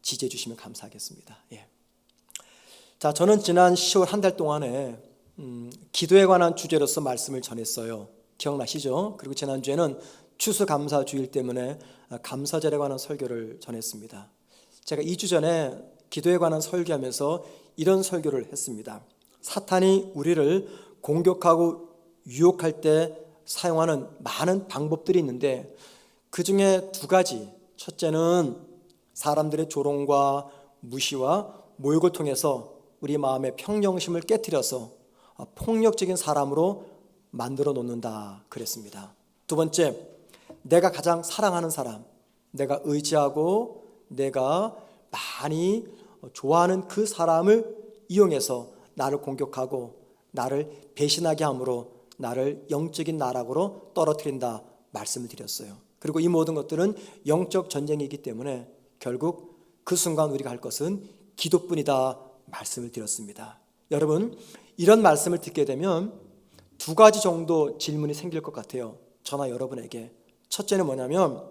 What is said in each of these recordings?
지지해 주시면 감사하겠습니다. 예. 자, 저는 지난 10월 한 달 동안에 기도에 관한 주제로서 말씀을 전했어요. 기억나시죠? 그리고 지난주에는 추수감사주일 때문에 감사절에 관한 설교를 전했습니다. 제가 2주 전에 기도에 관한 설교하면서 이런 설교를 했습니다. 사탄이 우리를 공격하고 유혹할 때 사용하는 많은 방법들이 있는데 그 중에 두 가지, 첫째는 사람들의 조롱과 무시와 모욕을 통해서 우리 마음의 평정심을 깨트려서 폭력적인 사람으로 만들어 놓는다 그랬습니다. 두 번째, 내가 가장 사랑하는 사람, 내가 의지하고 내가 많이 좋아하는 그 사람을 이용해서 나를 공격하고 나를 배신하게 함으로 나를 영적인 나락으로 떨어뜨린다 말씀을 드렸어요. 그리고 이 모든 것들은 영적 전쟁이기 때문에 결국 그 순간 우리가 할 것은 기도뿐이다 말씀을 드렸습니다. 여러분, 이런 말씀을 듣게 되면 두 가지 정도 질문이 생길 것 같아요. 저나 여러분에게. 첫째는 뭐냐면,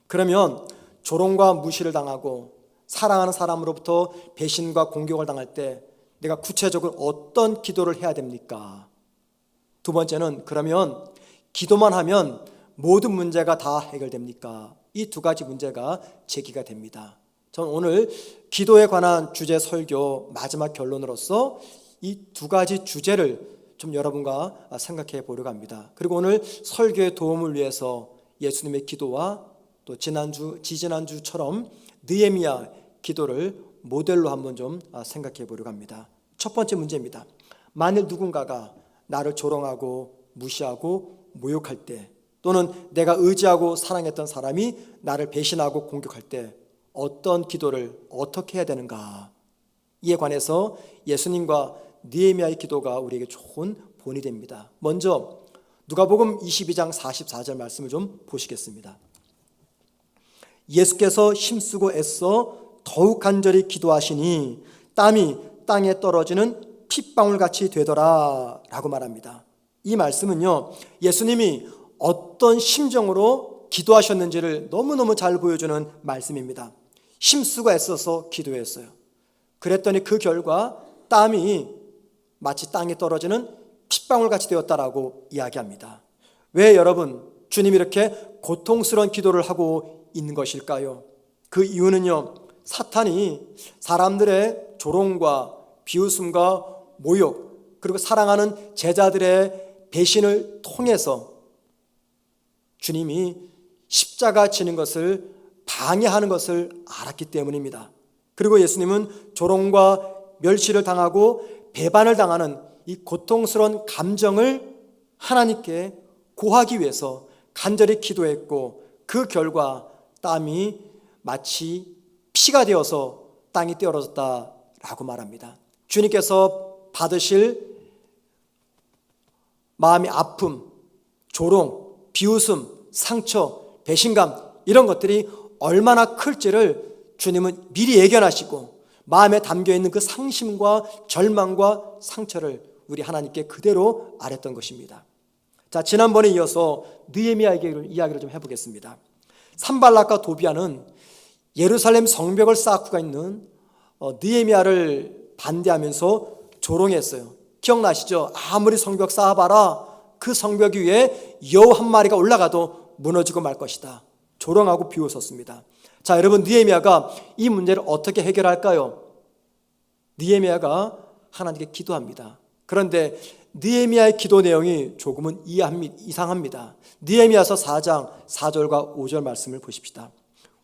그러면 조롱과 무시를 당하고 사랑하는 사람으로부터 배신과 공격을 당할 때 내가 구체적으로 어떤 기도를 해야 됩니까? 두 번째는, 그러면 기도만 하면 모든 문제가 다 해결됩니까? 이 두 가지 문제가 제기가 됩니다. 저는 오늘 기도에 관한 주제 설교 마지막 결론으로서 이 두 가지 주제를 좀 여러분과 생각해 보려고 합니다. 그리고 오늘 설교의 도움을 위해서 예수님의 기도와 또 지지난주처럼 느헤미야 기도를 모델로 한번 좀 생각해 보려고 합니다. 첫 번째 문제입니다. 만일 누군가가 나를 조롱하고 무시하고 모욕할 때, 또는 내가 의지하고 사랑했던 사람이 나를 배신하고 공격할 때 어떤 기도를 어떻게 해야 되는가? 이에 관해서 예수님과 느헤미야의 기도가 우리에게 좋은 본이 됩니다. 먼저 누가복음 22장 44절 말씀을 좀 보시겠습니다. 예수께서 힘쓰고 애써 더욱 간절히 기도하시니 땀이 땅에 떨어지는 핏방울같이 되더라 라고 말합니다. 이 말씀은요, 예수님이 어떤 심정으로 기도하셨는지를 너무너무 잘 보여주는 말씀입니다. 힘쓰고 애써서 기도했어요. 그랬더니 그 결과 땀이 마치 땅에 떨어지는 핏방울같이 되었다라고 이야기합니다. 왜 여러분, 주님이 이렇게 고통스러운 기도를 하고 있는 것일까요? 그 이유는요, 사탄이 사람들의 조롱과 비웃음과 모욕, 그리고 사랑하는 제자들의 배신을 통해서 주님이 십자가 지는 것을 방해하는 것을 알았기 때문입니다. 그리고 예수님은 조롱과 멸시를 당하고 배반을 당하는 이 고통스러운 감정을 하나님께 고하기 위해서 간절히 기도했고, 그 결과 땀이 마치 피가 되어서 땅이 떨어졌다라고 말합니다. 주님께서 받으실 마음의 아픔, 조롱, 비웃음, 상처, 배신감, 이런 것들이 얼마나 클지를 주님은 미리 예견하시고 마음에 담겨있는 그 상심과 절망과 상처를 우리 하나님께 그대로 아랬던 것입니다. 자, 지난번에 이어서 느헤미야 이야기를 좀 해보겠습니다. 산발락과 도비아는 예루살렘 성벽을 쌓고가 있는 느헤미야를 반대하면서 조롱했어요. 기억나시죠? 아무리 성벽 쌓아봐라, 그 성벽 위에 여우 한 마리가 올라가도 무너지고 말 것이다. 조롱하고 비웃었습니다. 자, 여러분, 느헤미야가 이 문제를 어떻게 해결할까요? 느헤미야가 하나님께 기도합니다. 그런데 느헤미야의 기도 내용이 조금은 이상합니다. 느헤미야서 4장 4절과 5절 말씀을 보십시다.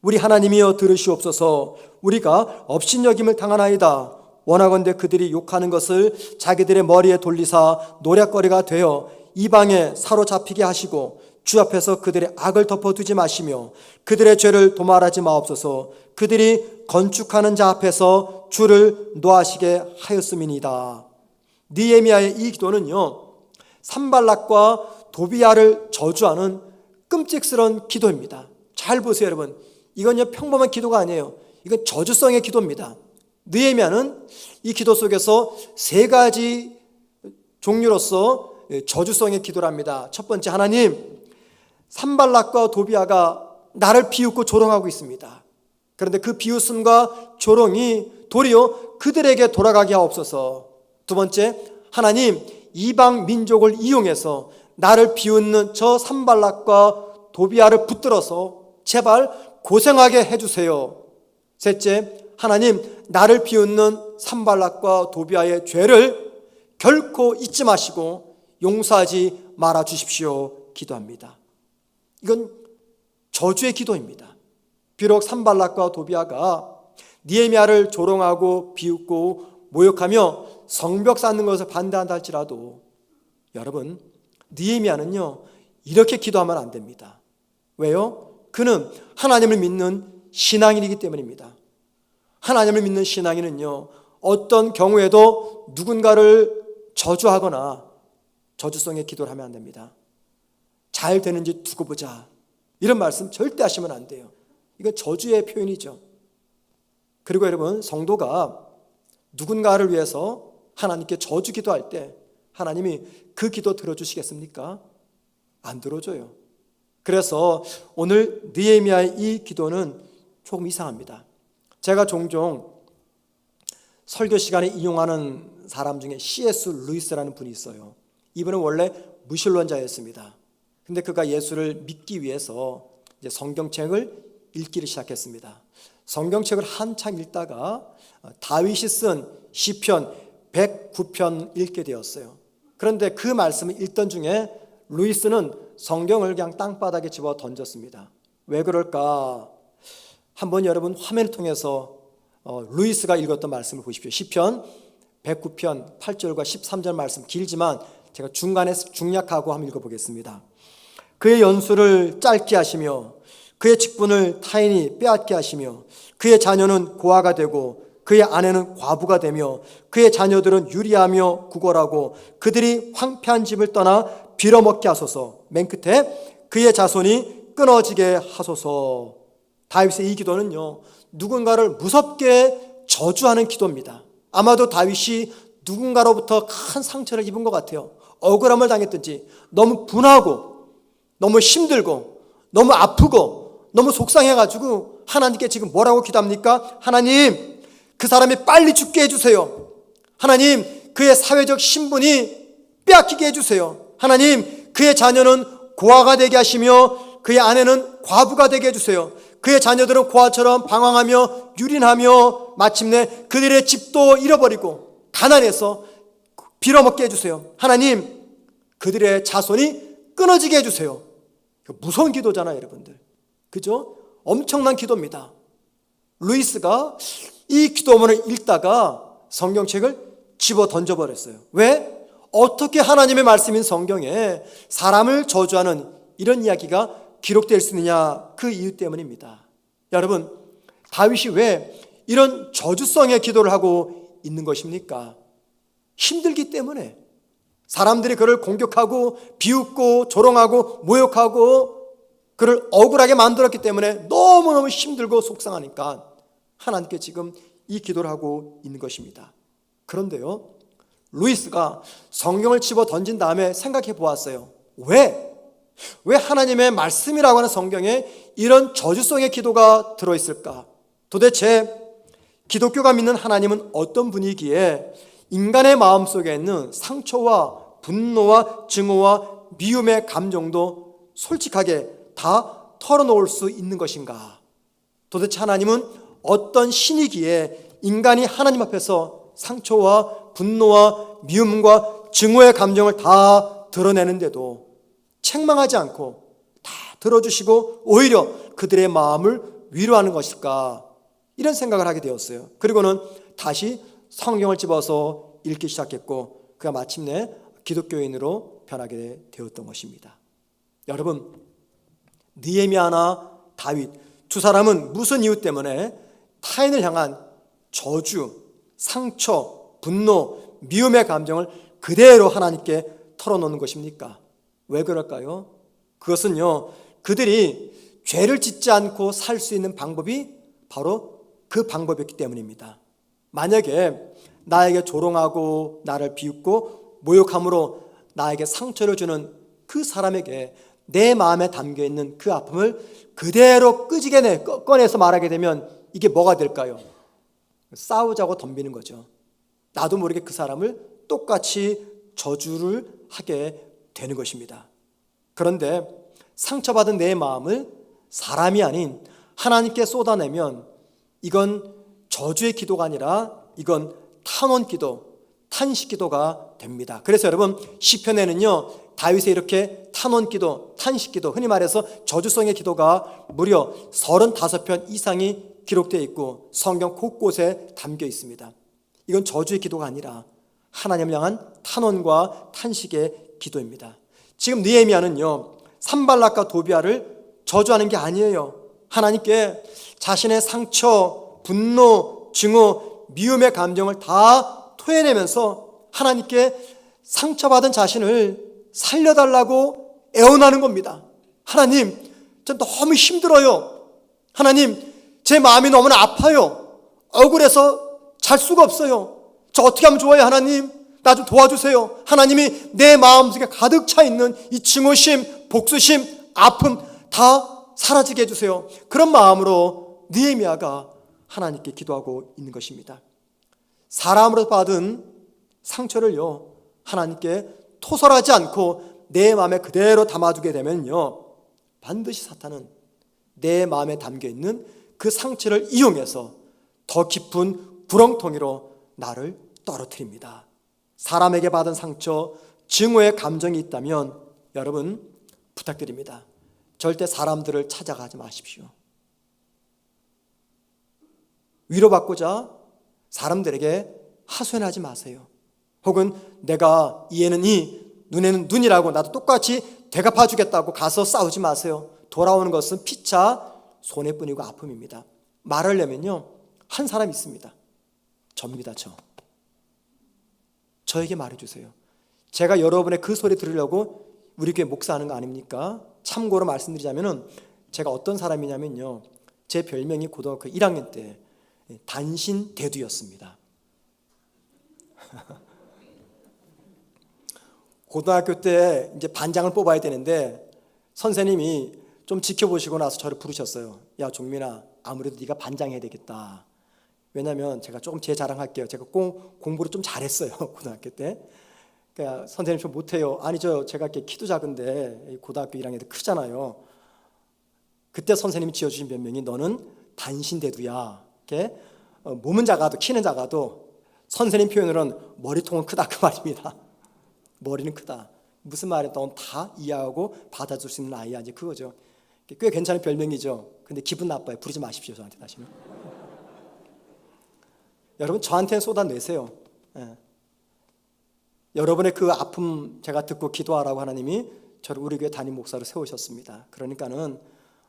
우리 하나님이여 들으시옵소서. 우리가 업신여김을 당하나이다. 원하건대 그들이 욕하는 것을 자기들의 머리에 돌리사 노략거리가 되어 이방에 사로잡히게 하시고 주 앞에서 그들의 악을 덮어두지 마시며 그들의 죄를 도말하지 마옵소서. 그들이 건축하는 자 앞에서 주를 노하시게 하였음이니이다. 느헤미야의 이 기도는요, 산발락과 도비야를 저주하는 끔찍스러운 기도입니다. 잘 보세요, 여러분. 이건요, 평범한 기도가 아니에요. 이건 저주성의 기도입니다. 느헤미야는 이 기도 속에서 세 가지 종류로서 저주성의 기도를 합니다. 첫 번째, 하나님, 산발락과 도비야가 나를 비웃고 조롱하고 있습니다. 그런데 그 비웃음과 조롱이 도리어 그들에게 돌아가게 하옵소서. 두 번째, 하나님, 이방 민족을 이용해서 나를 비웃는 저 산발락과 도비아를 붙들어서 제발 고생하게 해주세요. 셋째, 하나님, 나를 비웃는 산발락과 도비아의 죄를 결코 잊지 마시고 용서하지 말아 주십시오. 기도합니다. 이건 저주의 기도입니다. 비록 산발락과 도비아가 느헤미야를 조롱하고 비웃고 모욕하며 성벽 쌓는 것을 반대한다 할지라도 여러분, 느헤미야는요 이렇게 기도하면 안 됩니다. 왜요? 그는 하나님을 믿는 신앙인이기 때문입니다. 하나님을 믿는 신앙인은요 어떤 경우에도 누군가를 저주하거나 저주성의 기도를 하면 안 됩니다. 잘 되는지 두고 보자, 이런 말씀 절대 하시면 안 돼요. 이건 저주의 표현이죠. 그리고 여러분, 성도가 누군가를 위해서 하나님께 저주 기도할 때 하나님이 그 기도 들어주시겠습니까? 안 들어줘요. 그래서 오늘 느헤미야의 이 기도는 조금 이상합니다. 제가 종종 설교 시간에 인용하는 사람 중에 C.S. 루이스라는 분이 있어요. 이분은 원래 무신론자였습니다. 근데 그가 예수를 믿기 위해서 이제 성경책을 읽기를 시작했습니다. 성경책을 한창 읽다가 다윗이 쓴 시편 109편 읽게 되었어요. 그런데 그 말씀을 읽던 중에 루이스는 성경을 그냥 땅바닥에 집어 던졌습니다. 왜 그럴까? 한번 여러분 화면을 통해서 루이스가 읽었던 말씀을 보십시오. 시편 109편 8절과 13절 말씀 길지만 제가 중간에 중약하고 한번 읽어보겠습니다. 그의 연수를 짧게 하시며 그의 직분을 타인이 빼앗게 하시며 그의 자녀는 고아가 되고 그의 아내는 과부가 되며 그의 자녀들은 유리하며 구걸하고 그들이 황폐한 집을 떠나 빌어먹게 하소서. 맨 끝에 그의 자손이 끊어지게 하소서. 다윗의 이 기도는요 누군가를 무섭게 저주하는 기도입니다. 아마도 다윗이 누군가로부터 큰 상처를 입은 것 같아요. 억울함을 당했든지 너무 분하고 너무 힘들고 너무 아프고 너무 속상해가지고 하나님께 지금 뭐라고 기도합니까? 하나님, 그 사람이 빨리 죽게 해주세요. 하나님, 그의 사회적 신분이 빼앗기게 해주세요. 하나님, 그의 자녀는 고아가 되게 하시며 그의 아내는 과부가 되게 해주세요. 그의 자녀들은 고아처럼 방황하며 유린하며 마침내 그들의 집도 잃어버리고 가난해서 빌어먹게 해주세요. 하나님, 그들의 자손이 끊어지게 해주세요. 무서운 기도잖아요, 여러분들. 그죠? 엄청난 기도입니다. 루이스가 이 기도문을 읽다가 성경책을 집어 던져버렸어요. 왜? 어떻게 하나님의 말씀인 성경에 사람을 저주하는 이런 이야기가 기록될 수 있느냐, 그 이유 때문입니다. 여러분, 다윗이 왜 이런 저주성의 기도를 하고 있는 것입니까? 힘들기 때문에. 사람들이 그를 공격하고 비웃고 조롱하고 모욕하고 그를 억울하게 만들었기 때문에 너무너무 힘들고 속상하니까 하나님께 지금 이 기도를 하고 있는 것입니다. 그런데요, 루이스가 성경을 집어 던진 다음에 생각해 보았어요. 왜 하나님의 말씀이라고 하는 성경에 이런 저주성의 기도가 들어있을까? 도대체 기독교가 믿는 하나님은 어떤 분이기에 인간의 마음속에 있는 상처와 분노와 증오와 미움의 감정도 솔직하게 다 털어놓을 수 있는 것인가? 도대체 하나님은 어떤 신이기에 인간이 하나님 앞에서 상처와 분노와 미움과 증오의 감정을 다 드러내는데도 책망하지 않고 다 들어주시고 오히려 그들의 마음을 위로하는 것일까? 이런 생각을 하게 되었어요. 그리고는 다시 성경을 집어서 읽기 시작했고 그가 마침내 기독교인으로 변하게 되었던 것입니다. 여러분, 느헤미야나 다윗 두 사람은 무슨 이유 때문에 타인을 향한 저주, 상처, 분노, 미움의 감정을 그대로 하나님께 털어놓는 것입니까? 왜 그럴까요? 그것은요, 그들이 죄를 짓지 않고 살 수 있는 방법이 바로 그 방법이었기 때문입니다. 만약에 나에게 조롱하고 나를 비웃고 모욕함으로 나에게 상처를 주는 그 사람에게 내 마음에 담겨있는 그 아픔을 그대로 꺼내서 말하게 되면 이게 뭐가 될까요? 싸우자고 덤비는 거죠. 나도 모르게 그 사람을 똑같이 저주를 하게 되는 것입니다. 그런데 상처받은 내 마음을 사람이 아닌 하나님께 쏟아내면 이건 저주의 기도가 아니라 이건 탄원 기도, 탄식 기도가 됩니다. 그래서 여러분 시편에는요 다윗의 이렇게 탄원 기도, 탄식 기도, 흔히 말해서 저주성의 기도가 무려 35편 이상이 기록되어 있고 성경 곳곳에 담겨 있습니다. 이건 저주의 기도가 아니라 하나님을 향한 탄원과 탄식의 기도입니다. 지금 느헤미야는요 산발락과 도비아를 저주하는 게 아니에요. 하나님께 자신의 상처, 분노, 증오, 미움의 감정을 다 토해내면서 하나님께 상처받은 자신을 살려달라고 애원하는 겁니다. 하나님, 전 너무 힘들어요. 하나님, 제 마음이 너무나 아파요. 억울해서 잘 수가 없어요. 저 어떻게 하면 좋아요? 하나님, 나 좀 도와주세요. 하나님이 내 마음속에 가득 차 있는 이 증오심, 복수심, 아픔 다 사라지게 해주세요. 그런 마음으로 느헤미야가 하나님께 기도하고 있는 것입니다. 사람으로 받은 상처를요 하나님께 토설하지 않고 내 마음에 그대로 담아두게 되면요 반드시 사탄은 내 마음에 담겨있는 그 상처를 이용해서 더 깊은 구렁텅이로 나를 떨어뜨립니다. 사람에게 받은 상처, 증오의 감정이 있다면 여러분 부탁드립니다. 절대 사람들을 찾아가지 마십시오. 위로받고자 사람들에게 하소연하지 마세요. 혹은 내가 이에는 이, 눈에는 눈이라고 나도 똑같이 대갚아주겠다고 가서 싸우지 마세요. 돌아오는 것은 피차 손해뿐이고 아픔입니다. 말하려면요 한 사람 있습니다. 접니다. 저에게 말해주세요. 제가 여러분의 그 소리 들으려고 우리 교회 목사하는 거 아닙니까? 참고로 말씀드리자면은 제가 어떤 사람이냐면요 제 별명이 고등학교 1학년 때 단신 대두였습니다. 고등학교 때 이제 반장을 뽑아야 되는데 선생님이 좀 지켜보시고 나서 저를 부르셨어요. 야 종민아, 아무래도 네가 반장해야 되겠다. 왜냐면 제가 조금 제 자랑할게요. 제가 공부를 좀 잘했어요. 고등학교 때. 그러니까 선생님 저 못해요. 아니 제가 이렇게 키도 작은데 고등학교 1학년 때 크잖아요. 그때 선생님이 지어주신 별명이 너는 단신대두야. 이렇게 몸은 작아도 키는 작아도 선생님 표현으로는 머리통은 크다 그 말입니다. 머리는 크다. 무슨 말이든 넌 다 이해하고 받아줄 수 있는 아이야 이제 그거죠. 꽤 괜찮은 별명이죠. 근데 기분 나빠요. 부르지 마십시오 저한테 다시는. 여러분 저한테 쏟아내세요. 예. 여러분의 그 아픔 제가 듣고 기도하라고 하나님이 저를 우리 교회 담임 목사로 세우셨습니다. 그러니까는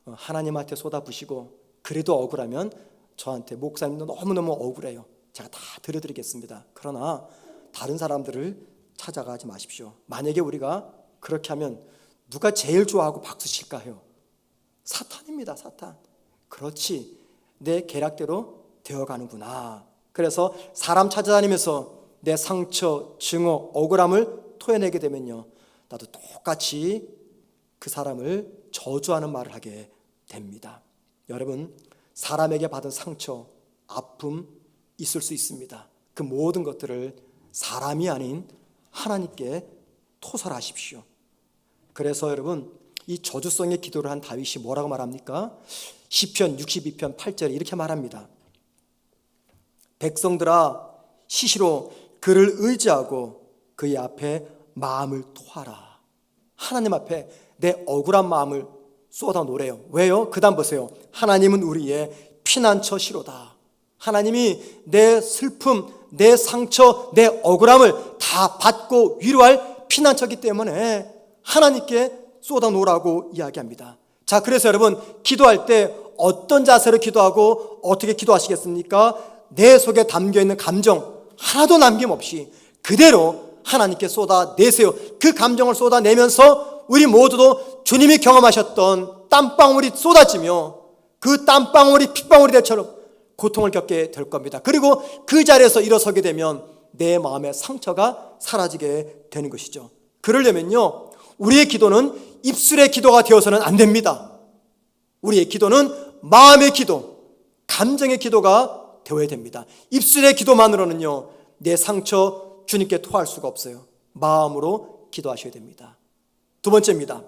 하나님한테 쏟아부시고 그래도 억울하면 저한테 목사님도 너무너무 억울해요. 제가 다 들어드리겠습니다. 그러나 다른 사람들을 찾아가지 마십시오. 만약에 우리가 그렇게 하면 누가 제일 좋아하고 박수 칠까요? 사탄입니다. 사탄. 그렇지 내 계략대로 되어가는구나. 그래서 사람 찾아다니면서 내 상처, 증오, 억울함을 토해내게 되면요 나도 똑같이 그 사람을 저주하는 말을 하게 됩니다. 여러분 사람에게 받은 상처, 아픔 있을 수 있습니다. 그 모든 것들을 사람이 아닌 하나님께 토설하십시오. 그래서 여러분 이 저주성의 기도를 한 다윗이 뭐라고 말합니까? 시편 62편 8절에 이렇게 말합니다. 백성들아 시시로 그를 의지하고 그의 앞에 마음을 토하라. 하나님 앞에 내 억울한 마음을 쏟아 놓으래요. 왜요? 그 다음 보세요. 하나님은 우리의 피난처시로다. 하나님이 내 슬픔, 내 상처, 내 억울함을 다 받고 위로할 피난처이기 때문에 하나님께 쏟아 놓으라고 이야기합니다. 자, 그래서 여러분 기도할 때 어떤 자세로 기도하고 어떻게 기도하시겠습니까? 내 속에 담겨있는 감정 하나도 남김없이 그대로 하나님께 쏟아내세요. 그 감정을 쏟아내면서 우리 모두도 주님이 경험하셨던 땀방울이 쏟아지며 그 땀방울이 핏방울이 될처럼 고통을 겪게 될 겁니다. 그리고 그 자리에서 일어서게 되면 내 마음의 상처가 사라지게 되는 것이죠. 그러려면요 우리의 기도는 입술의 기도가 되어서는 안 됩니다. 우리의 기도는 마음의 기도, 감정의 기도가 되어야 됩니다. 입술의 기도만으로는요, 내 상처 주님께 토할 수가 없어요. 마음으로 기도하셔야 됩니다. 두 번째입니다.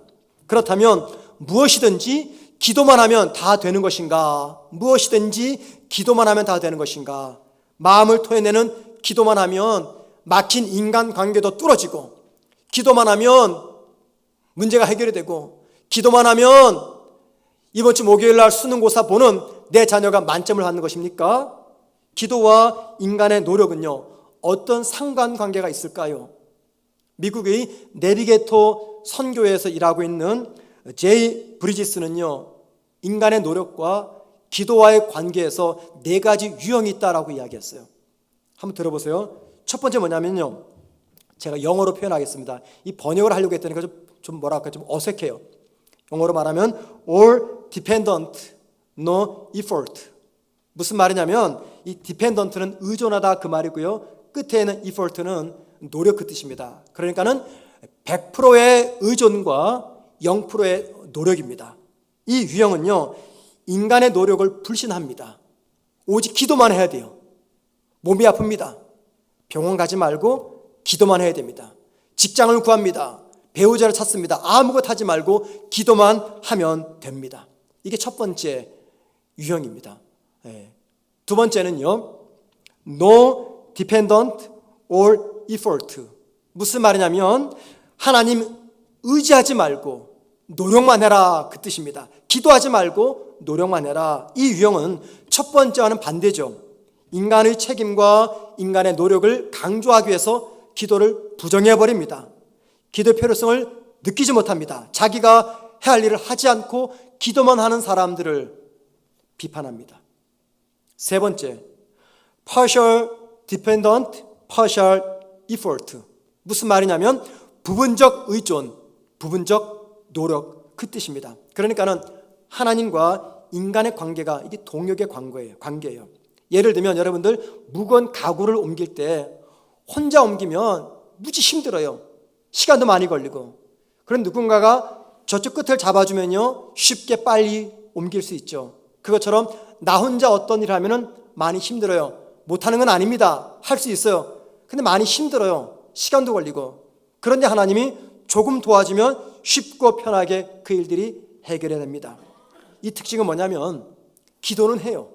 그렇다면 무엇이든지 기도만 하면 다 되는 것인가? 무엇이든지 기도만 하면 다 되는 것인가? 마음을 토해내는 기도만 하면 막힌 인간관계도 뚫어지고, 기도만 하면 문제가 해결이 되고, 기도만 하면 이번 주 목요일 날 수능고사 보는 내 자녀가 만점을 받는 것입니까? 기도와 인간의 노력은요, 어떤 상관관계가 있을까요? 미국의 내비게이터 선교회에서 일하고 있는 제이 브리지스는요, 인간의 노력과 기도와의 관계에서 4가지 유형이 있다라고 이야기했어요. 한번 들어보세요. 첫 번째 뭐냐면요, 제가 영어로 표현하겠습니다. 이 번역을 하려고 했더니 좀 뭐랄까 좀 어색해요. 영어로 말하면 all dependent, no effort. 무슨 말이냐면 이 dependent는 의존하다 그 말이고요, 끝에는 effort는 노력 그 뜻입니다. 그러니까는 100%의 의존과 0%의 노력입니다. 이 유형은요, 인간의 노력을 불신합니다. 오직 기도만 해야 돼요. 몸이 아픕니다. 병원 가지 말고 기도만 해야 됩니다. 직장을 구합니다. 배우자를 찾습니다. 아무것도 하지 말고 기도만 하면 됩니다. 이게 첫 번째 유형입니다. 두 번째는요, no dependent or effort. 무슨 말이냐면 하나님 의지하지 말고 노력만 해라 그 뜻입니다. 기도하지 말고 노력만 해라. 이 유형은 첫 번째와는 반대죠. 인간의 책임과 인간의 노력을 강조하기 위해서 기도를 부정해버립니다. 기도의 필요성을 느끼지 못합니다. 자기가 해야 할 일을 하지 않고 기도만 하는 사람들을 비판합니다. 세 번째, partial dependent, partial effort. 무슨 말이냐면 부분적 의존, 부분적 노력 그 뜻입니다. 그러니까는 하나님과 인간의 관계가 이게 동역의 관계예요. 예를 들면 여러분들 무거운 가구를 옮길 때 혼자 옮기면 무지 힘들어요. 시간도 많이 걸리고. 그럼 누군가가 저쪽 끝을 잡아주면요, 쉽게 빨리 옮길 수 있죠. 그것처럼 나 혼자 어떤 일을 하면은 많이 힘들어요. 못하는 건 아닙니다. 할 수 있어요. 근데 많이 힘들어요. 시간도 걸리고. 그런데 하나님이 조금 도와주면 쉽고 편하게 그 일들이 해결이 됩니다. 이 특징은 뭐냐면 기도는 해요.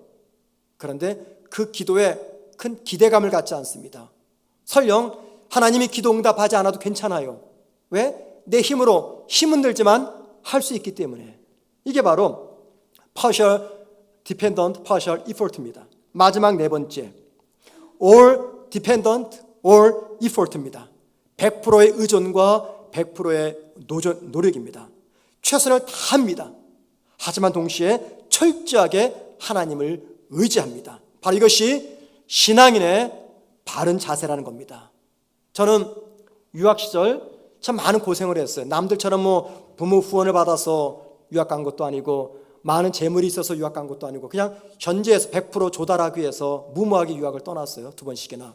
그런데 그 기도에 큰 기대감을 갖지 않습니다. 설령 하나님이 기도 응답하지 않아도 괜찮아요. 왜? 내 힘으로 힘은 들지만 할 수 있기 때문에. 이게 바로 partial dependent, partial effort입니다. 마지막 네 번째, all dependent, all effort입니다. 100%의 의존과 100%의 노력입니다. 최선을 다합니다. 하지만 동시에 철저하게 하나님을 의지합니다. 바로 이것이 신앙인의 바른 자세라는 겁니다. 저는 유학 시절 참 많은 고생을 했어요. 남들처럼 뭐 부모 후원을 받아서 유학 간 것도 아니고 많은 재물이 있어서 유학 간 것도 아니고 그냥 현지에서 100% 조달하기 위해서 무모하게 유학을 떠났어요. 2번씩이나.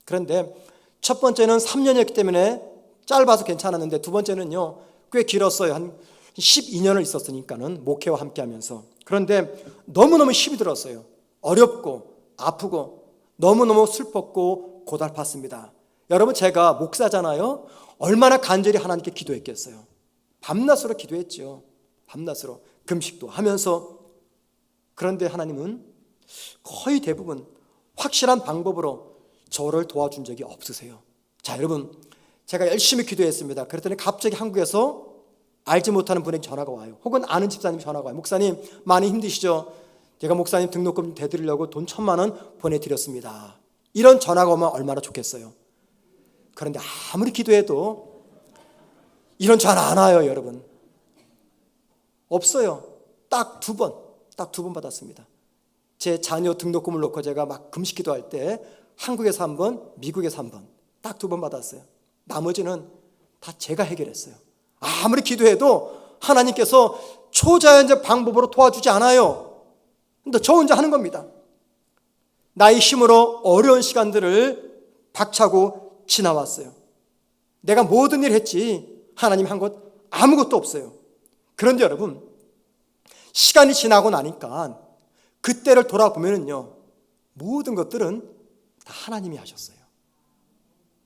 그런데 첫 번째는 3년이었기 때문에 짧아서 괜찮았는데 두 번째는요, 꽤 길었어요. 한 12년을 있었으니까는 목회와 함께 하면서. 그런데 너무너무 힘이 들었어요. 어렵고 아프고 너무너무 슬펐고 고달팠습니다. 여러분, 제가 목사잖아요. 얼마나 간절히 하나님께 기도했겠어요. 밤낮으로 기도했죠. 밤낮으로 금식도 하면서. 그런데 하나님은 거의 대부분 확실한 방법으로 저를 도와준 적이 없으세요. 자, 여러분, 제가 열심히 기도했습니다. 그랬더니 갑자기 한국에서 알지 못하는 분에게 전화가 와요. 혹은 아는 집사님이 전화가 와요. 목사님 많이 힘드시죠? 제가 목사님 등록금 대드리려고 돈 1,000만 원 보내드렸습니다. 이런 전화가 오면 얼마나 좋겠어요. 그런데 아무리 기도해도 이런 전화 안 와요, 여러분. 없어요. 딱 두 번 받았습니다. 제 자녀 등록금을 놓고 제가 막 금식 기도할 때 한국에서 한 번, 미국에서 한 번, 딱 2번 받았어요. 나머지는 다 제가 해결했어요. 아무리 기도해도 하나님께서 초자연적 방법으로 도와주지 않아요. 근데 저 혼자 하는 겁니다. 나의 힘으로 어려운 시간들을 박차고 지나왔어요. 내가 모든 일을 했지 하나님 한 것 아무것도 없어요. 그런데 여러분, 시간이 지나고 나니까 그때를 돌아보면은요, 모든 것들은 다 하나님이 하셨어요.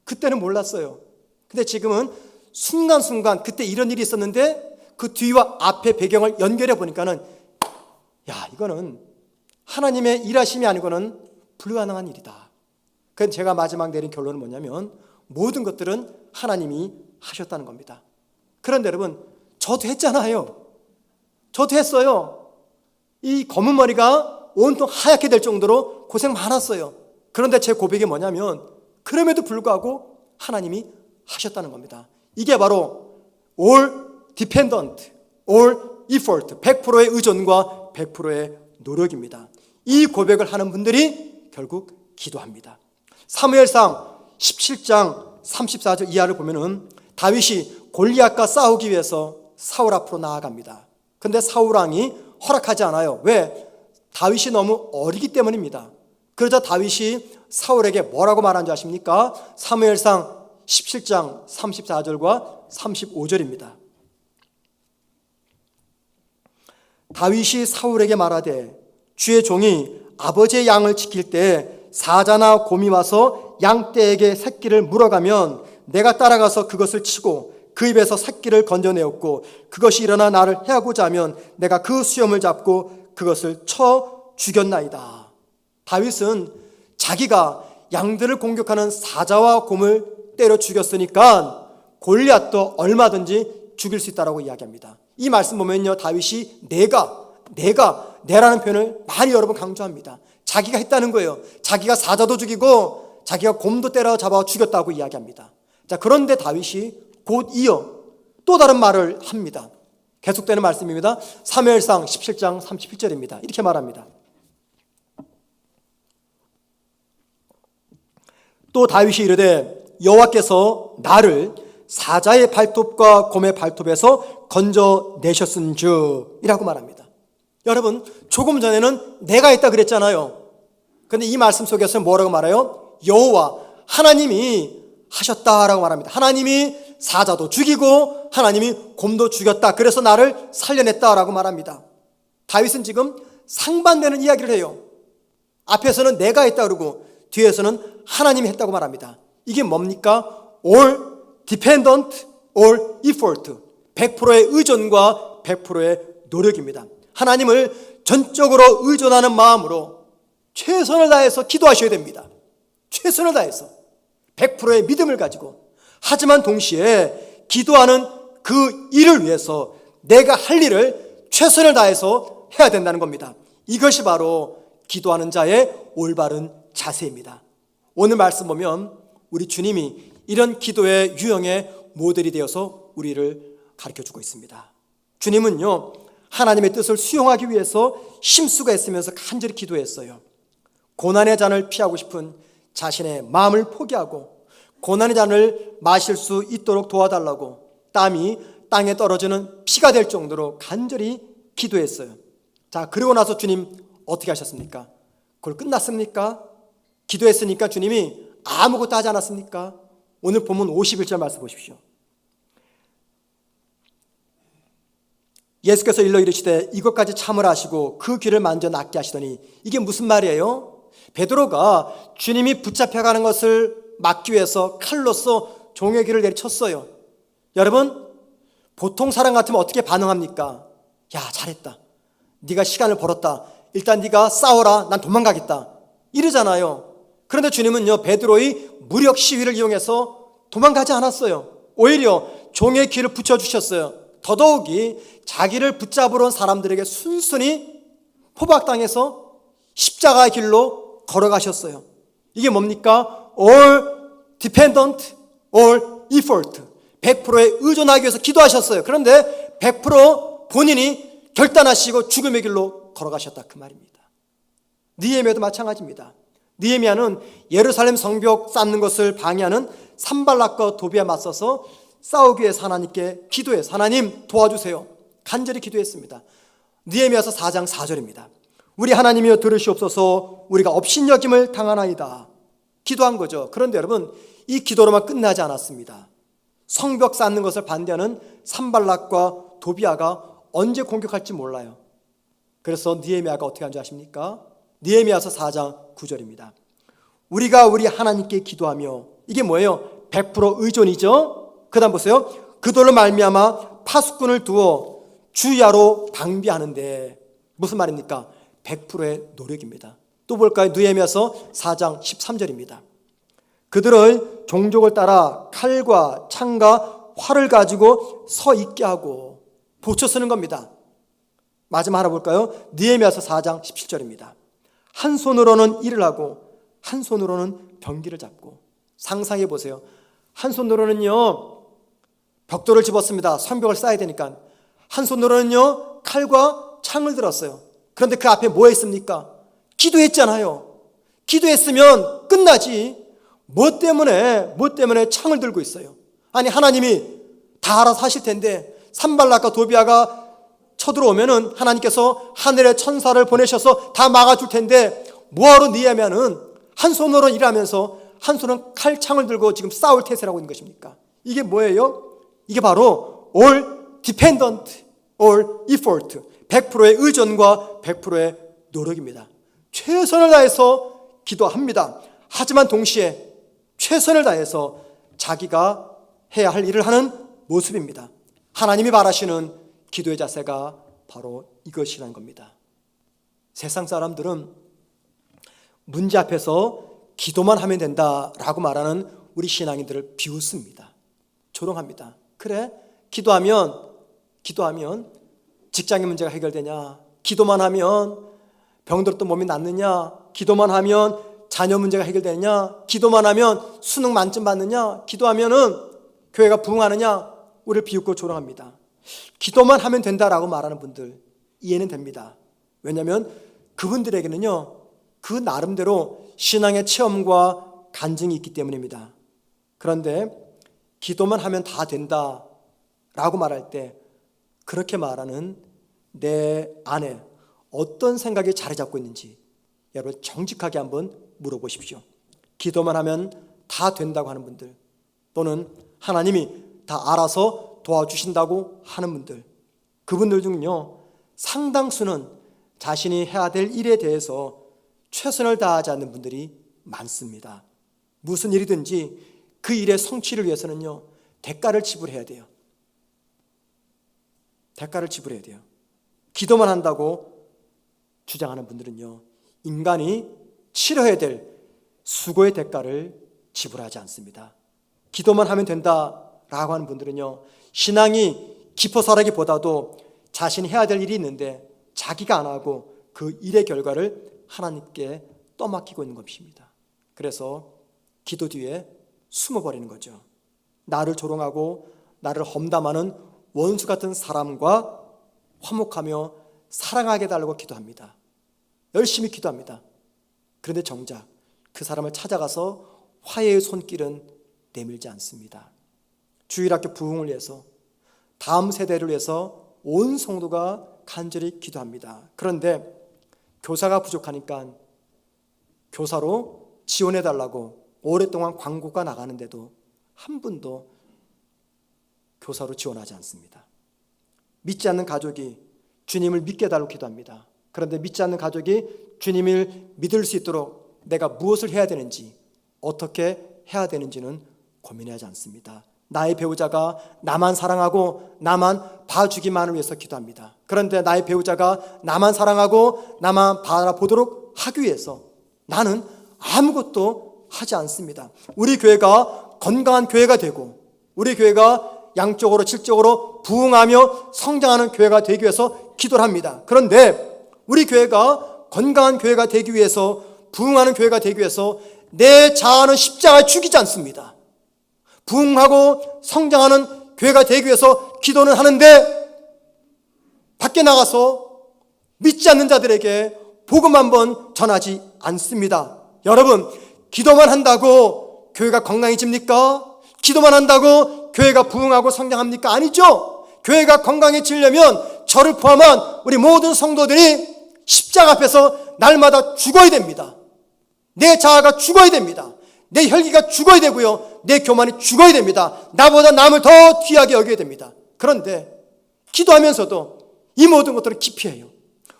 그때는 몰랐어요. 근데 지금은 순간순간 그때 이런 일이 있었는데 그 뒤와 앞의 배경을 연결해 보니까는 야, 이거는 하나님의 일하심이 아니고는 불가능한 일이다. 그래서 제가 마지막 내린 결론은 뭐냐면 모든 것들은 하나님이 하셨다는 겁니다. 그런데 여러분, 저도 했잖아요. 저도 했어요. 이 검은 머리가 온통 하얗게 될 정도로 고생 많았어요. 그런데 제 고백이 뭐냐면 그럼에도 불구하고 하나님이 하셨다는 겁니다. 이게 바로 all dependent, all effort, 100%의 의존과 100%의 노력입니다. 이 고백을 하는 분들이 결국 기도합니다. 사무엘상 17장 34절 이하를 보면은 다윗이 골리앗과 싸우기 위해서 사울 앞으로 나아갑니다. 그런데 사울 왕이 허락하지 않아요. 왜? 다윗이 너무 어리기 때문입니다. 그러자 다윗이 사울에게 뭐라고 말한 줄 아십니까? 사무엘상 17장 34절과 35절입니다. 다윗이 사울에게 말하되 주의 종이 아버지의 양을 지킬 때 사자나 곰이 와서 양떼에게 새끼를 물어가면 내가 따라가서 그것을 치고 그 입에서 새끼를 건져내었고 그것이 일어나 나를 해하고자 하면 내가 그 수염을 잡고 그것을 쳐 죽였나이다. 다윗은 자기가 양들을 공격하는 사자와 곰을 때려 죽였으니까 골리앗도 얼마든지 죽일 수 있다라고 이야기합니다. 이 말씀 보면요, 다윗이 내라는 표현을 많이 여러 번 강조합니다. 자기가 했다는 거예요. 자기가 사자도 죽이고 자기가 곰도 때려잡아 죽였다고 이야기합니다. 자, 그런데 다윗이 곧 이어 또 다른 말을 합니다. 계속되는 말씀입니다. 사무엘상 17장 37절입니다. 이렇게 말합니다. 또 다윗이 이르되 여호와께서 나를 사자의 발톱과 곰의 발톱에서 건져내셨은즉 이라고 말합니다. 여러분, 조금 전에는 내가 했다 그랬잖아요. 그런데 이 말씀 속에서 뭐라고 말해요? 여호와 하나님이 하셨다라고 말합니다. 하나님이 사자도 죽이고 하나님이 곰도 죽였다. 그래서 나를 살려냈다라고 말합니다. 다윗은 지금 상반되는 이야기를 해요. 앞에서는 내가 했다 그러고 뒤에서는 하나님이 했다고 말합니다. 이게 뭡니까? all dependent, all effort, 100%의 의존과 100%의 노력입니다. 하나님을 전적으로 의존하는 마음으로 최선을 다해서 기도하셔야 됩니다. 최선을 다해서 100%의 믿음을 가지고. 하지만 동시에 기도하는 그 일을 위해서 내가 할 일을 최선을 다해서 해야 된다는 겁니다. 이것이 바로 기도하는 자의 올바른 자세입니다. 오늘 말씀 보면 우리 주님이 이런 기도의 유형의 모델이 되어서 우리를 가르쳐주고 있습니다. 주님은요, 하나님의 뜻을 수용하기 위해서 심수가 있으면서 간절히 기도했어요. 고난의 잔을 피하고 싶은 자신의 마음을 포기하고 고난의 잔을 마실 수 있도록 도와달라고 땀이 땅에 떨어지는 피가 될 정도로 간절히 기도했어요. 자, 그리고 나서 주님 어떻게 하셨습니까? 그걸 끝났습니까? 기도했으니까 주님이 아무것도 하지 않았습니까? 오늘 본문 51절 말씀 보십시오. 예수께서 일러 이르시되 이것까지 참으라 하시고 그 귀를 만져 낫게 하시더니, 이게 무슨 말이에요? 베드로가 주님이 붙잡혀가는 것을 막기 위해서 칼로서 종의 귀를 내리쳤어요. 여러분, 보통 사람 같으면 어떻게 반응합니까? 야, 잘했다. 네가 시간을 벌었다. 일단 네가 싸워라. 난 도망가겠다. 이러잖아요. 그런데 주님은요, 베드로의 무력 시위를 이용해서 도망가지 않았어요. 오히려 종의 귀를 붙여주셨어요. 더더욱이 자기를 붙잡으러 온 사람들에게 순순히 포박당해서 십자가의 길로 걸어가셨어요. 이게 뭡니까? all dependent, all effort, 100%에 의존하기 위해서 기도하셨어요. 그런데 100% 본인이 결단하시고 죽음의 길로 걸어가셨다, 그 말입니다. 느헤미야도 마찬가지입니다. 느헤미야는 예루살렘 성벽 쌓는 것을 방해하는 산발락과 도비에 맞서서 싸우기 위해서 하나님께 기도해서 하나님 도와주세요, 간절히 기도했습니다. 느헤미야서 4장 4절입니다. 우리 하나님이여 들으시옵소서, 우리가 업신여김을 당하나이다. 기도한 거죠. 그런데 여러분, 이 기도로만 끝나지 않았습니다. 성벽 쌓는 것을 반대하는 산발락과 도비아가 언제 공격할지 몰라요. 그래서 느헤미야가 어떻게 한지 아십니까? 느헤미야서 4장 9절입니다. 우리가 우리 하나님께 기도하며, 이게 뭐예요? 100% 의존이죠. 그 다음 보세요. 그들로 말미암아 파수꾼을 두어 주야로 방비하는데, 무슨 말입니까? 100%의 노력입니다. 또 볼까요? 느헤미야서 4장 13절입니다. 그들을 종족을 따라 칼과 창과 활을 가지고 서 있게 하고, 보초 쓰는 겁니다. 마지막 하나 볼까요? 느헤미야서 4장 17절입니다. 한 손으로는 일을 하고 한 손으로는 병기를 잡고. 상상해 보세요. 한 손으로는요 벽돌을 집었습니다. 성벽을 쌓아야 되니까. 한 손으로는요 칼과 창을 들었어요. 그런데 그 앞에 뭐 했습니까? 기도했잖아요. 기도했으면 끝나지. 뭐 때문에 창을 들고 있어요? 아니, 하나님이 다 알아서 하실 텐데, 산발락과 도비아가 쳐들어오면은 하나님께서 하늘의 천사를 보내셔서 다 막아줄 텐데, 뭐하러 느헤미야는 한 손으로 일하면서 한 손은 칼창을 들고 지금 싸울 태세라고 있는 것입니까? 이게 뭐예요? 이게 바로 all dependent, all effort, 100%의 의존과 100%의 노력입니다. 최선을 다해서 기도합니다. 하지만 동시에 최선을 다해서 자기가 해야 할 일을 하는 모습입니다. 하나님이 바라시는 기도의 자세가 바로 이것이라는 겁니다. 세상 사람들은 문제 앞에서 기도만 하면 된다라고 말하는 우리 신앙인들을 비웃습니다. 조롱합니다. 그래? 기도하면 직장의 문제가 해결되냐? 기도만 하면 병들었던 몸이 낫느냐? 기도만 하면 자녀 문제가 해결되느냐? 기도만 하면 수능 만점 받느냐? 기도하면은 교회가 부흥하느냐? 우리를 비웃고 조롱합니다. 기도만 하면 된다라고 말하는 분들 이해는 됩니다. 왜냐하면 그분들에게는요 그 나름대로 신앙의 체험과 간증이 있기 때문입니다. 그런데 기도만 하면 다 된다라고 말할 때 그렇게 말하는 내 안에 어떤 생각이 자리 잡고 있는지 여러분 정직하게 한번 물어보십시오. 기도만 하면 다 된다고 하는 분들, 또는 하나님이 다 알아서 도와주신다고 하는 분들, 그분들 중은요 상당수는 자신이 해야 될 일에 대해서 최선을 다하지 않는 분들이 많습니다. 무슨 일이든지 그 일의 성취를 위해서는요 대가를 지불해야 돼요. 대가를 지불해야 돼요. 기도만 한다고 주장하는 분들은요 인간이 치러야 될 수고의 대가를 지불하지 않습니다. 기도만 하면 된다라고 하는 분들은요 신앙이 깊어서라기보다도 자신이 해야 될 일이 있는데 자기가 안 하고 그 일의 결과를 하나님께 떠맡기고 있는 것입니다. 그래서 기도 뒤에 숨어버리는 거죠. 나를 조롱하고 나를 험담하는 원수 같은 사람과 화목하며 사랑하게 해달라고 기도합니다. 열심히 기도합니다. 그런데 정작 그 사람을 찾아가서 화해의 손길은 내밀지 않습니다. 주일학교 부흥을 위해서, 다음 세대를 위해서 온 성도가 간절히 기도합니다. 그런데 교사가 부족하니까 교사로 지원해달라고 오랫동안 광고가 나가는데도 한 분도 교사로 지원하지 않습니다. 믿지 않는 가족이 주님을 믿게 해달라고 기도합니다. 그런데 믿지 않는 가족이 주님을 믿을 수 있도록 내가 무엇을 해야 되는지, 어떻게 해야 되는지는 고민하지 않습니다. 나의 배우자가 나만 사랑하고 나만 봐주기만을 위해서 기도합니다. 그런데 나의 배우자가 나만 사랑하고 나만 바라보도록 하기 위해서 나는 아무것도 하지 않습니다. 우리 교회가 건강한 교회가 되고 우리 교회가 양적으로 질적으로 부흥하며 성장하는 교회가 되기 위해서 기도를 합니다. 그런데 우리 교회가 건강한 교회가 되기 위해서, 부흥하는 교회가 되기 위해서 내 자아는 십자가에 죽이지 않습니다. 부흥하고 성장하는 교회가 되기 위해서 기도는 하는데 밖에 나가서 믿지 않는 자들에게 복음 한번 전하지 않습니다. 여러분, 기도만 한다고 교회가 건강해집니까? 기도만 한다고 교회가 부흥하고 성장합니까? 아니죠. 교회가 건강해지려면 저를 포함한 우리 모든 성도들이 십자가 앞에서 날마다 죽어야 됩니다. 내 자아가 죽어야 됩니다. 내 혈기가 죽어야 되고요, 내 교만이 죽어야 됩니다. 나보다 남을 더 귀하게 여겨야 됩니다. 그런데 기도하면서도 이 모든 것들을 기피해요.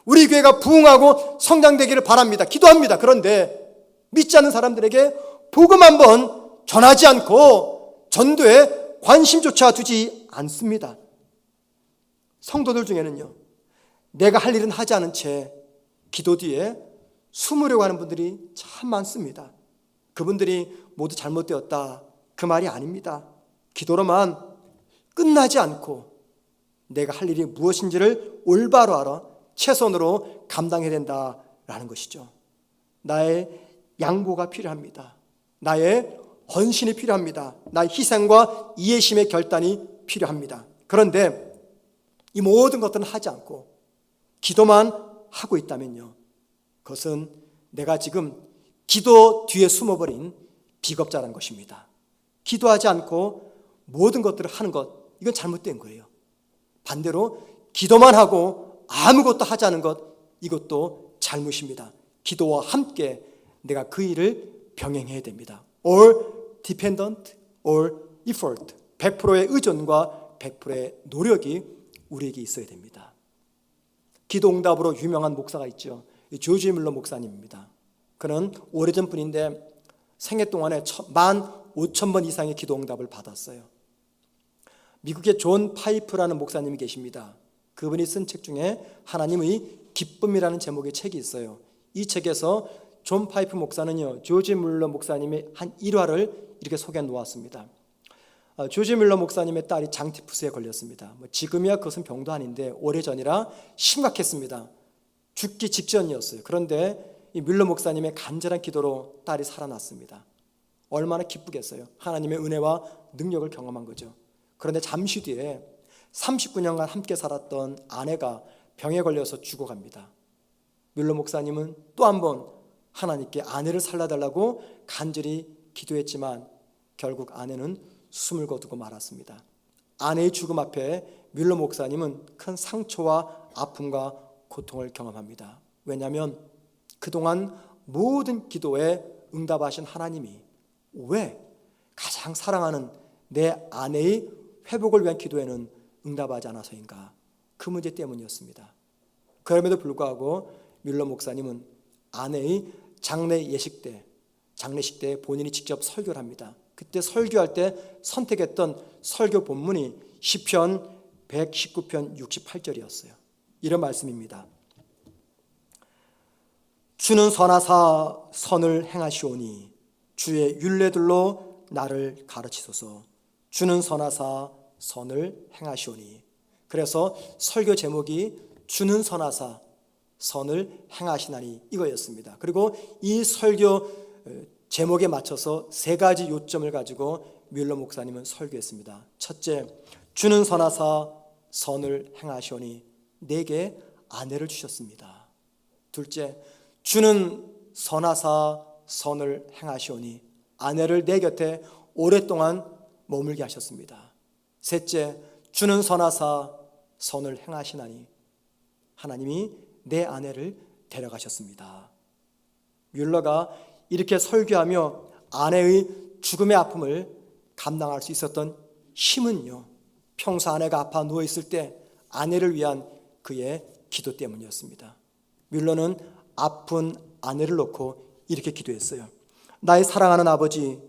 우리 교회가 부흥하고 성장되기를 바랍니다. 기도합니다. 그런데 믿지 않는 사람들에게 복음 한번 전하지 않고 전도에 관심조차 두지 않습니다. 성도들 중에는요, 내가 할 일은 하지 않은 채 기도 뒤에 숨으려고 하는 분들이 참 많습니다. 그분들이 모두 잘못되었다, 그 말이 아닙니다. 기도로만 끝나지 않고 내가 할 일이 무엇인지를 올바로 알아 최선으로 감당해야 된다라는 것이죠. 나의 양보가 필요합니다. 나의 헌신이 필요합니다. 나의 희생과 이해심의 결단이 필요합니다. 그런데 이 모든 것들은 하지 않고 기도만 하고 있다면요, 그것은 내가 지금 기도 뒤에 숨어버린 비겁자라는 것입니다. 기도하지 않고 모든 것들을 하는 것, 이건 잘못된 거예요. 반대로 기도만 하고 아무것도 하지 않은 것, 이것도 잘못입니다. 기도와 함께 내가 그 일을 병행해야 됩니다. All dependent, all effort. 100%의 의존과 100%의 노력이 우리에게 있어야 됩니다. 기도 응답으로 유명한 목사가 있죠. 조지 밀러 목사님입니다. 그는 오래전 분인데 생애 동안에 15,000번 이상의 기도 응답을 받았어요. 미국의 존 파이프라는 목사님이 계십니다. 그분이 쓴 책 중에 하나님의 기쁨이라는 제목의 책이 있어요. 이 책에서 존 파이프 목사는요, 조지 밀러 목사님의 한 일화를 이렇게 소개해 놓았습니다. 조지 밀러 목사님의 딸이 장티푸스에 걸렸습니다. 지금이야 그것은 병도 아닌데 오래전이라 심각했습니다. 죽기 직전이었어요. 그런데 이 밀러 목사님의 간절한 기도로 딸이 살아났습니다. 얼마나 기쁘겠어요. 하나님의 은혜와 능력을 경험한 거죠. 그런데 잠시 뒤에 39년간 함께 살았던 아내가 병에 걸려서 죽어갑니다. 밀러 목사님은 또 한 번 하나님께 아내를 살려달라고 간절히 기도했지만 결국 아내는 숨을 거두고 말았습니다. 아내의 죽음 앞에 밀러 목사님은 큰 상처와 아픔과 고통을 경험합니다. 왜냐하면 그동안 모든 기도에 응답하신 하나님이 왜 가장 사랑하는 내 아내의 회복을 위한 기도에는 응답하지 않아서인가? 그 문제 때문이었습니다. 그럼에도 불구하고 밀러 목사님은 아내의 장례식 때 본인이 직접 설교를 합니다. 그때 설교할 때 선택했던 설교 본문이 시편 119편 68절이었어요. 이런 말씀입니다. 주는 선하사 선을 행하시오니 주의 율례들로 나를 가르치소서. 주는 선하사 선을 행하시오니. 그래서 설교 제목이 주는 선하사 선을 행하시나니 이거였습니다. 그리고 이 설교 제목에 맞춰서 세 가지 요점을 가지고 밀러 목사님은 설교했습니다. 첫째, 주는 선하사 선을 행하시오니 내게 아내를 주셨습니다. 둘째, 주는 선하사 선을 행하시오니 아내를 내 곁에 오랫동안 머물게 하셨습니다. 셋째, 주는 선하사 선을 행하시나니 하나님이 내 아내를 데려가셨습니다. 뮬러가 이렇게 설교하며 아내의 죽음의 아픔을 감당할 수 있었던 힘은요, 평소 아내가 아파 누워있을 때 아내를 위한 그의 기도 때문이었습니다. 뮬러는 아픈 아내를 놓고 이렇게 기도했어요. 나의 사랑하는 아버지,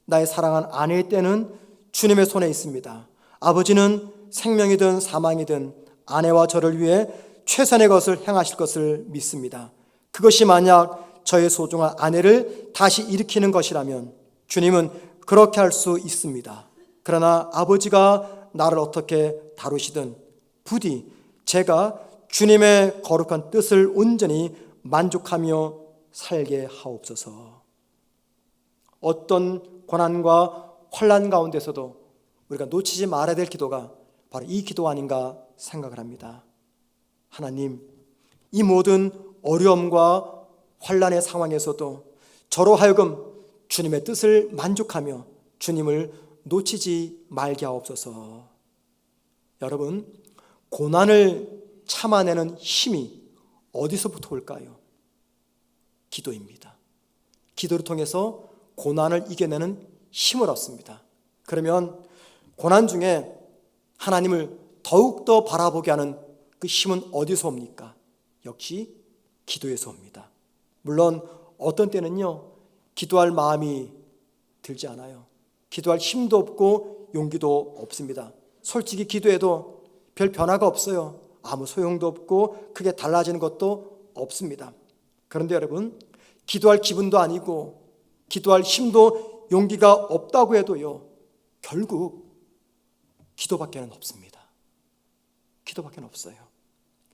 나의 사랑하는 아내의 때는 주님의 손에 있습니다. 아버지는 생명이든 사망이든 아내와 저를 위해 최선의 것을 행하실 것을 믿습니다. 그것이 만약 저의 소중한 아내를 다시 일으키는 것이라면 주님은 그렇게 할 수 있습니다. 그러나 아버지가 나를 어떻게 다루시든 부디 제가 주님의 거룩한 뜻을 온전히 만족하며 살게 하옵소서. 어떤 고난과 환난 가운데서도 우리가 놓치지 말아야 될 기도가 바로 이 기도 아닌가 생각을 합니다. 하나님, 이 모든 어려움과 환난의 상황에서도 저로 하여금 주님의 뜻을 만족하며 주님을 놓치지 말게 하옵소서. 여러분, 고난을 참아내는 힘이 어디서부터 올까요? 기도입니다. 기도를 통해서 고난을 이겨내는 힘을 얻습니다. 그러면 고난 중에 하나님을 더욱더 바라보게 하는 그 힘은 어디서 옵니까? 역시 기도에서 옵니다. 물론 어떤 때는요, 기도할 마음이 들지 않아요. 기도할 힘도 없고 용기도 없습니다. 솔직히 기도해도 별 변화가 없어요. 아무 소용도 없고 크게 달라지는 것도 없습니다. 그런데 여러분, 기도할 기분도 아니고 기도할 힘도 용기가 없다고 해도요, 결국 기도밖에는 없습니다. 기도밖에는 없어요.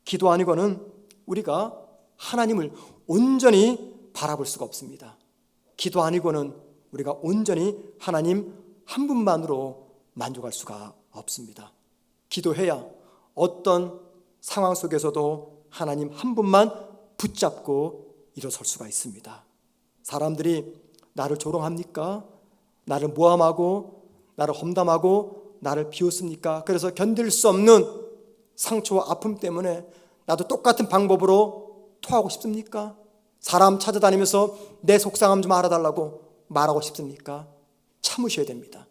기도 아니고는 우리가 하나님을 온전히 바라볼 수가 없습니다. 기도 아니고는 우리가 온전히 하나님 한 분만으로 만족할 수가 없습니다. 기도해야 어떤 상황 속에서도 하나님 한 분만 붙잡고 일어설 수가 있습니다. 사람들이 나를 조롱합니까? 나를 모함하고 나를 험담하고 나를 비웃습니까? 그래서 견딜 수 없는 상처와 아픔 때문에 나도 똑같은 방법으로 토하고 싶습니까? 사람 찾아다니면서 내 속상함 좀 알아달라고 말하고 싶습니까? 참으셔야 됩니다.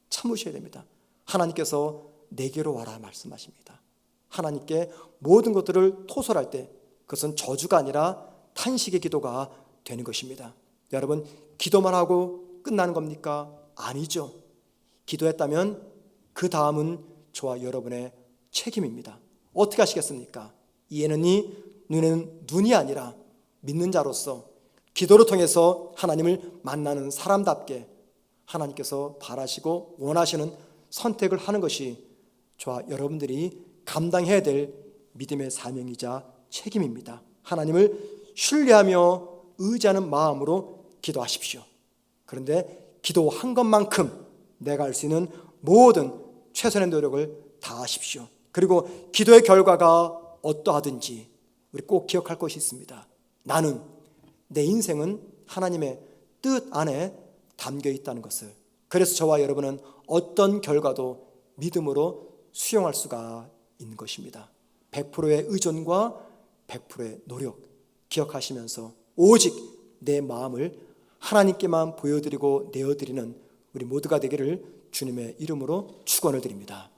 참으셔야 됩니다. 하나님께서 내게로 와라 말씀하십니다. 하나님께 모든 것들을 토설할 때 그것은 저주가 아니라 탄식의 기도가 되는 것입니다. 여러분, 기도만 하고 끝나는 겁니까? 아니죠. 기도했다면 그 다음은 저와 여러분의 책임입니다. 어떻게 하시겠습니까? 이에는 이, 눈에는 눈이 아니라 믿는 자로서 기도를 통해서 하나님을 만나는 사람답게 하나님께서 바라시고 원하시는 선택을 하는 것이 저와 여러분들이 감당해야 될 믿음의 사명이자 책임입니다. 하나님을 신뢰하며 의지하는 마음으로 기도하십시오. 그런데 기도한 것만큼 내가 할 수 있는 모든 최선의 노력을 다하십시오. 그리고 기도의 결과가 어떠하든지 우리 꼭 기억할 것이 있습니다. 나는, 내 인생은 하나님의 뜻 안에 담겨 있다는 것을. 그래서 저와 여러분은 어떤 결과도 믿음으로 수용할 수가 있는 것입니다. 100%의 의존과 100%의 노력 기억하시면서 오직 내 마음을 하나님께만 보여드리고 내어드리는 우리 모두가 되기를 주님의 이름으로 축원을 드립니다.